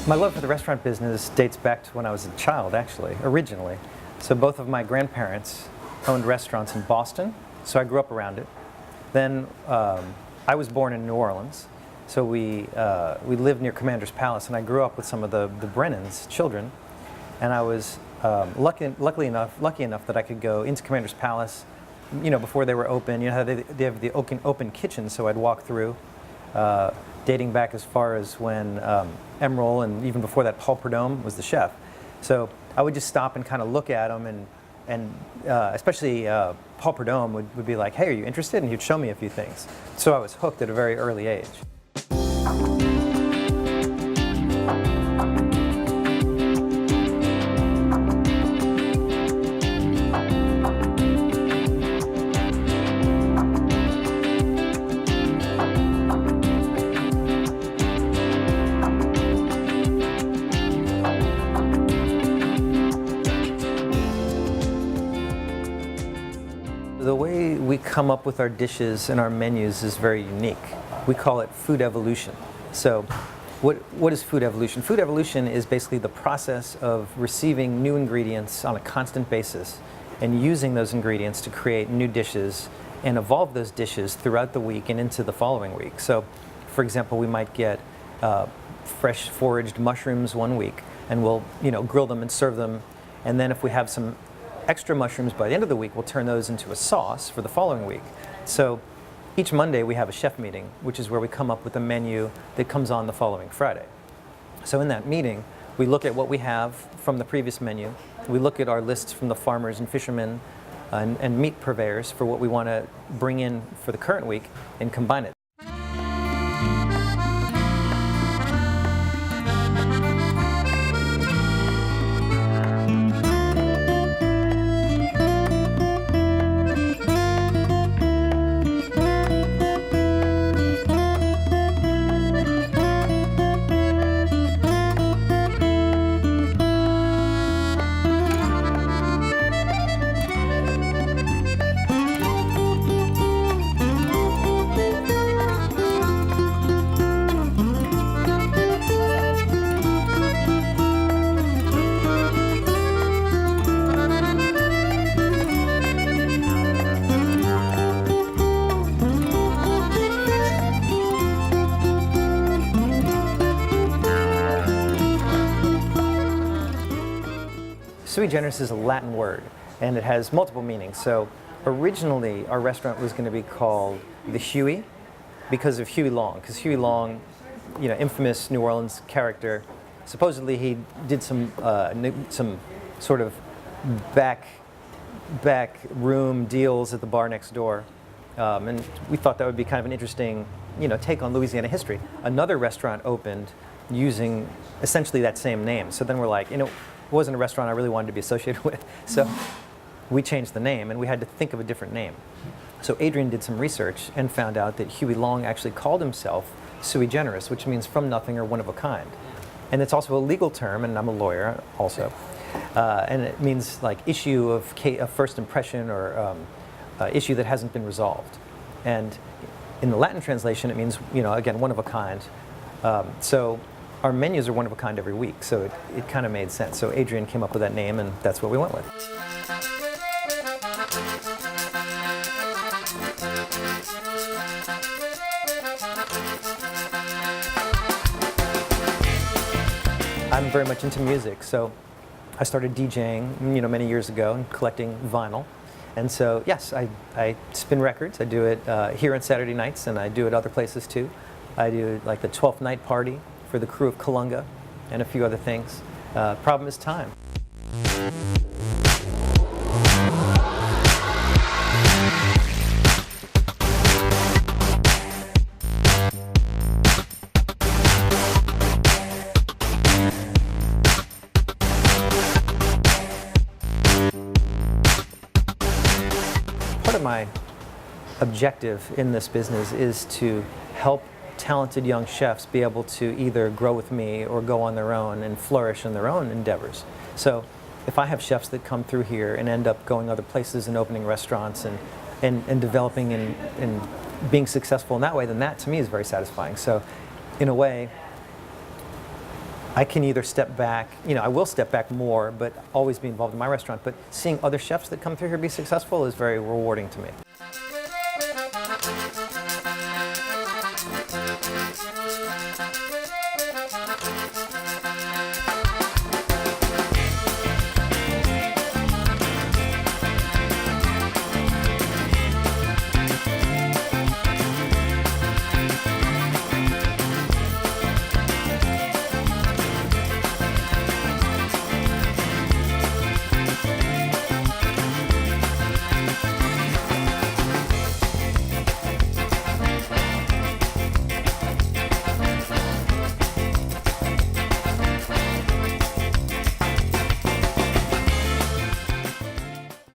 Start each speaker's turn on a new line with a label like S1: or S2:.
S1: My love for the restaurant business dates back to when I was a child, actually, originally. So both of my grandparents owned restaurants in Boston, so I grew up around it. Then I was born in New Orleans, so we lived near Commander's Palace, and I grew up with some of the Brennan's children. And I was lucky enough that I could go into Commander's Palace, you know, before they were open. You know how they have the open kitchen, so I'd walk through, dating back as far as when Emeril, and even before that, Paul Prudhomme was the chef. So I would just stop and kind of look at them, and especially Paul Prudhomme would be like, "Hey, are you interested?" And he'd show me a few things. So I was hooked at a very early age. The way we come up with our dishes and our menus is very unique. We call it food evolution. So what is food evolution? Food evolution is basically the process of receiving new ingredients on a constant basis and using those ingredients to create new dishes and evolve those dishes throughout the week and into the following week. So, for example, we might get fresh foraged mushrooms one week, and we'll grill them and serve them. And then if we have some extra mushrooms by the end of the week, we'll turn those into a sauce for the following week. So each Monday we have a chef meeting, which is where we come up with a menu that comes on the following Friday. So in that meeting, we look at what we have from the previous menu. We look at our lists from the farmers and fishermen and meat purveyors for what we want to bring in for the current week and combine it. Sui Generis is a Latin word, and it has multiple meanings. So originally, our restaurant was going to be called the Huey because of Huey Long, because Huey Long, infamous New Orleans character, supposedly he did some sort of back room deals at the bar next door, and we thought that would be kind of an interesting, take on Louisiana history. Another restaurant opened using essentially that same name. So then we're like, it wasn't a restaurant I really wanted to be associated with, so we changed the name, and we had to think of a different name. So Adrian did some research and found out that Huey Long actually called himself Sui Generis, which means from nothing or one of a kind. And it's also a legal term, and I'm a lawyer also, and it means like issue of first impression or issue that hasn't been resolved. And in the Latin translation, it means, again, one of a kind. So our menus are one of a kind every week, so it kind of made sense. So Adrian came up with that name, and that's what we went with. I'm very much into music, so I started DJing, many years ago and collecting vinyl. And so, yes, I spin records. I do it here on Saturday nights, and I do it other places too. I do like the 12th night party for the crew of Kalunga and a few other things. Problem is time. Part of my objective in this business is to help talented young chefs be able to either grow with me or go on their own and flourish in their own endeavors. So if I have chefs that come through here and end up going other places and opening restaurants and developing and being successful in that way, then that to me is very satisfying. So in a way, I can either step back, I will step back more, but always be involved in my restaurant. But seeing other chefs that come through here be successful is very rewarding to me.